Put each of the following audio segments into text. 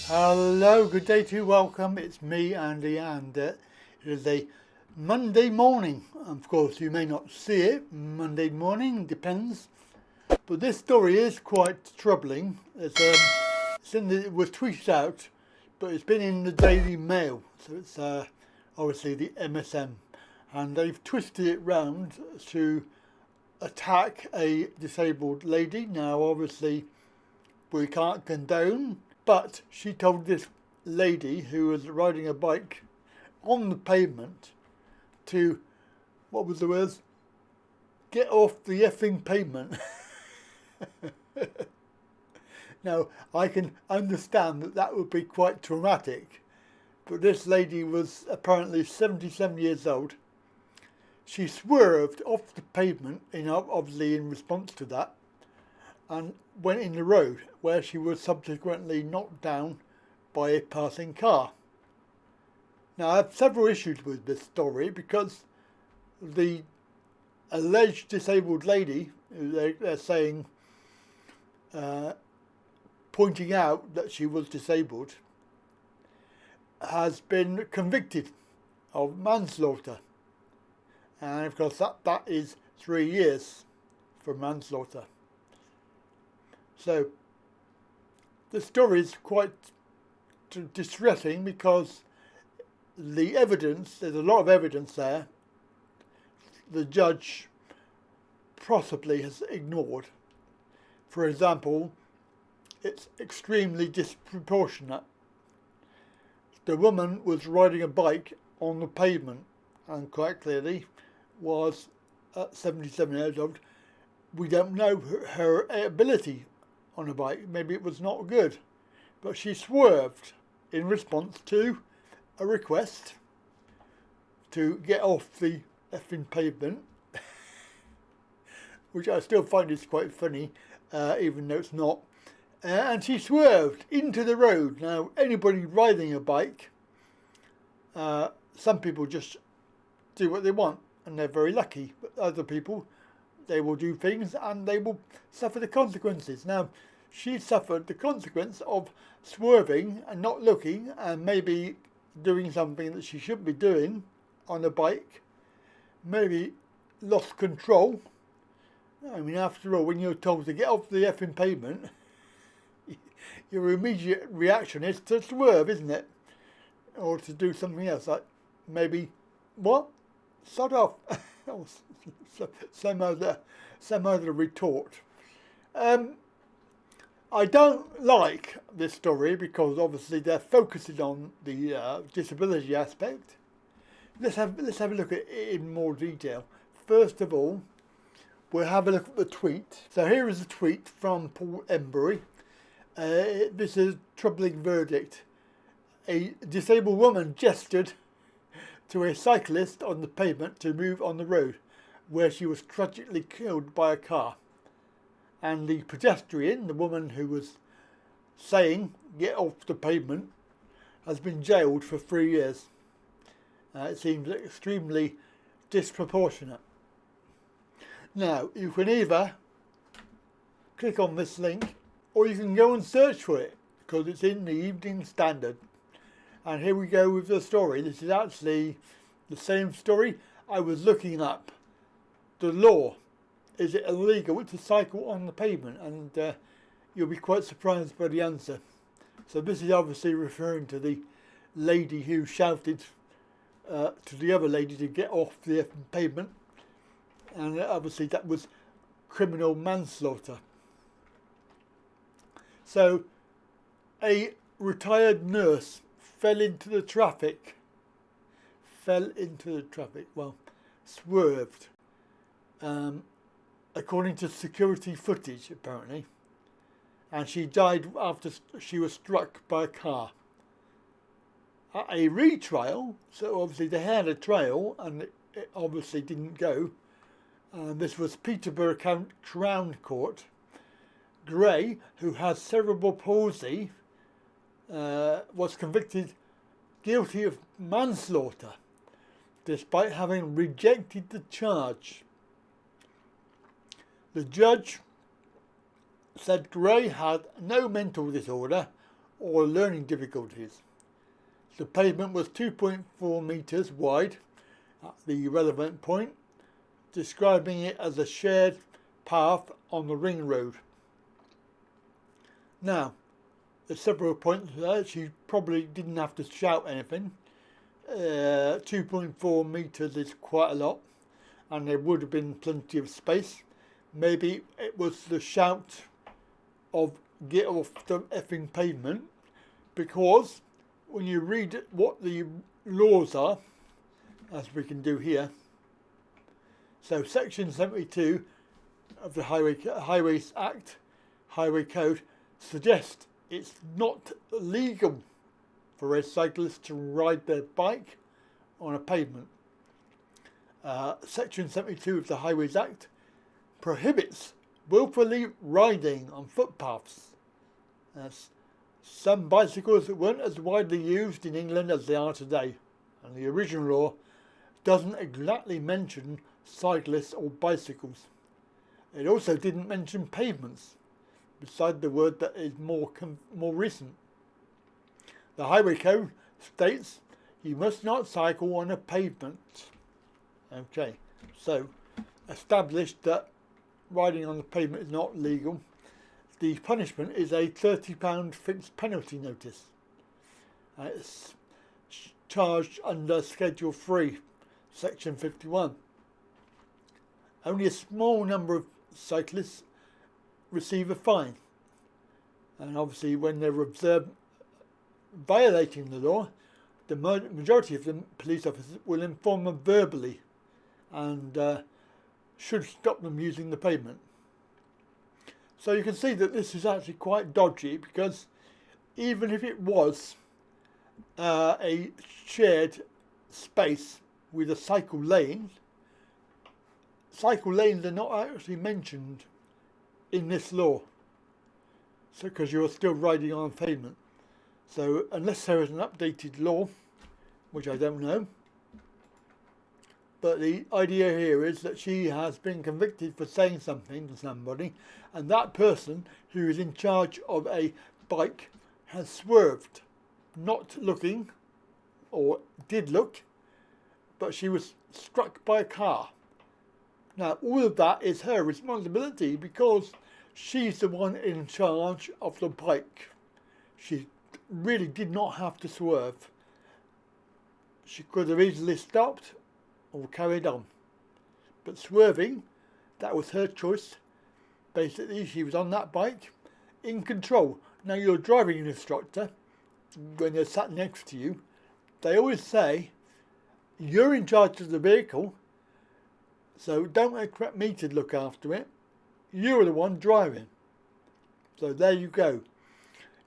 Hello, good day to you, welcome, it's me Andy, and it is a Monday morning. Of course you may not see it, Monday morning, depends, but this story is quite troubling. It was tweeted out, but it's been in the Daily Mail, so it's obviously the MSM, and they've twisted it round to attack a disabled lady. Now obviously we can't condone, but she told this lady who was riding a bike on the pavement to, what was the words? Get off the effing pavement. Now, I can understand that that would be quite traumatic, but this lady was apparently 77 years old. She swerved off the pavement, obviously in response to that, and went in the road, where she was subsequently knocked down by a passing car. Now, I have several issues with this story because the alleged disabled lady, who they're saying, pointing out that she was disabled, has been convicted of manslaughter. And of course that is 3 years for manslaughter. So the story is quite distressing because the evidence, there's a lot of evidence there, the judge possibly has ignored. For example, it's extremely disproportionate. The woman was riding a bike on the pavement and quite clearly was at 77 years old. We don't know her ability on a bike, maybe it was not good, but she swerved in response to a request to get off the effing pavement, which I still find is quite funny, even though it's not. And she swerved into the road. Now, anybody riding a bike, some people just do what they want and they're very lucky, but other people, they will do things and they will suffer the consequences. Now, she suffered the consequence of swerving and not looking and maybe doing something that she shouldn't be doing on a bike, maybe lost control. I mean, after all, when you're told to get off the effing pavement, your immediate reaction is to swerve, isn't it? Or to do something else, like maybe, what? Sod off. Some other retort. I don't like this story because obviously they're focusing on the disability aspect. Let's have a look at it in more detail. First of all, we'll have a look at the tweet. So here is a tweet from Paul Embury. This is a troubling verdict. A disabled woman gestured to a cyclist on the pavement to move on the road, where she was tragically killed by a car. And the pedestrian, the woman who was saying, get off the pavement, has been jailed for 3 years. It seems extremely disproportionate. Now, you can either click on this link, or you can go and search for it, because it's in the Evening Standard. And here we go with the story. This is actually the same story. I was looking up the law. Is it illegal to cycle on the pavement? And you'll be quite surprised by the answer. So this is obviously referring to the lady who shouted to the other lady to get off the pavement. And obviously that was criminal manslaughter. So a retired nurse fell into the traffic. Well, swerved. According to security footage, apparently. And she died after she was struck by a car. At a retrial, so obviously they had a trial and it obviously didn't go. This was Peterborough Crown Court. Gray, who has cerebral palsy, was convicted guilty of manslaughter, despite having rejected the charge. The judge said Gray had no mental disorder or learning difficulties. The pavement was 2.4 metres wide at the relevant point, describing it as a shared path on the ring road. Now, there's several points there. She probably didn't have to shout anything. 2.4 metres is quite a lot, and there would have been plenty of space. Maybe it was the shout of "get off the effing pavement," because when you read what the laws are, as we can do here, so section 72 of the Highways Act, Highway Code, suggests it's not legal for a cyclist to ride their bike on a pavement. Section 72 of the Highways Act prohibits willfully riding on footpaths. Some bicycles weren't as widely used in England as they are today, and the original law doesn't exactly mention cyclists or bicycles. It also didn't mention pavements, beside the word that is more recent. The Highway Code states you must not cycle on a pavement. Okay, so established that riding on the pavement is not legal. The punishment is a £30 fixed penalty notice. It's charged under Schedule 3, Section 51. Only a small number of cyclists receive a fine. And obviously when they're observed violating the law, the majority of the police officers will inform them verbally and should stop them using the pavement. So you can see that this is actually quite dodgy, because even if it was a shared space with a cycle lanes are not actually mentioned in this law, so because you're still riding on pavement. So unless there is an updated law, which I don't know, but the idea here is that she has been convicted for saying something to somebody, and that person who is in charge of a bike has swerved, not looking, or did look, but she was struck by a car. Now, all of that is her responsibility, because she's the one in charge of the bike. She really did not have to swerve. She could have easily stopped or carried on. But swerving, that was her choice. Basically, she was on that bike, in control. Now, your driving instructor, when they're sat next to you, they always say, you're in charge of the vehicle, so don't expect me to look after it. You're the one driving. So there you go.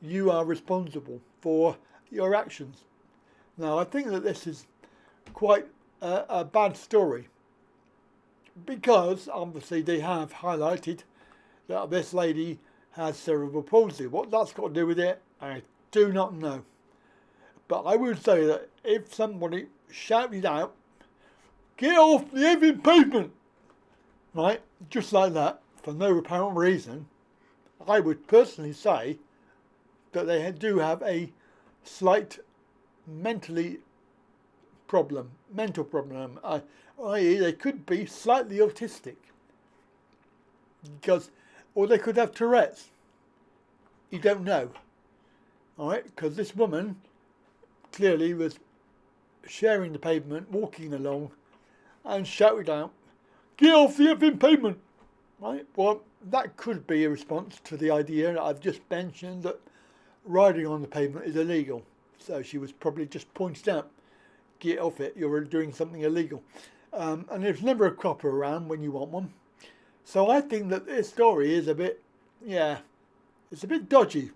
You are responsible for your actions. Now, I think that this is quite a bad story, because obviously they have highlighted that this lady has cerebral palsy. What that's got to do with it, I do not know. But I would say that if somebody shouted out, "Get off the effing pavement," right, just like that, for no apparent reason, I would personally say that they do have a slight mental problem, i.e. they could be slightly autistic, or they could have Tourette's. You don't know, all right? Because this woman clearly was sharing the pavement, walking along, and shouted out, "Get off the effing pavement!" Right? Well, that could be a response to the idea that I've just mentioned, that riding on the pavement is illegal. So she was probably just pointed out, get off it, you're doing something illegal. And there's never a copper around when you want one. So I think that this story is a bit, it's a bit dodgy.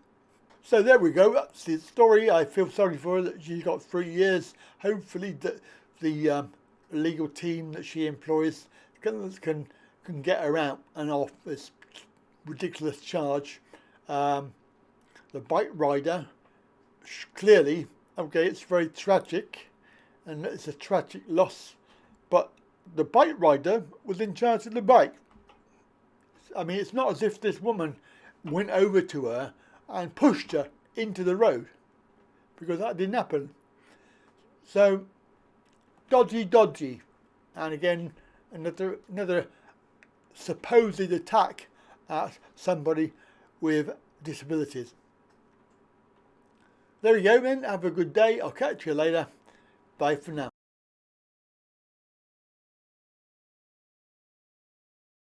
So there we go, that's the story. I feel sorry for her that she's got 3 years. Hopefully the legal team that she employs can get her out and off this ridiculous charge. The bike rider, clearly, okay, it's very tragic, and it's a tragic loss, but the bike rider was in charge of the bike. I mean, it's not as if this woman went over to her and pushed her into the road, because that didn't happen. So, dodgy. And again, another supposed attack at somebody with disabilities. There we go then. Have a good day. I'll catch you later. Bye for now.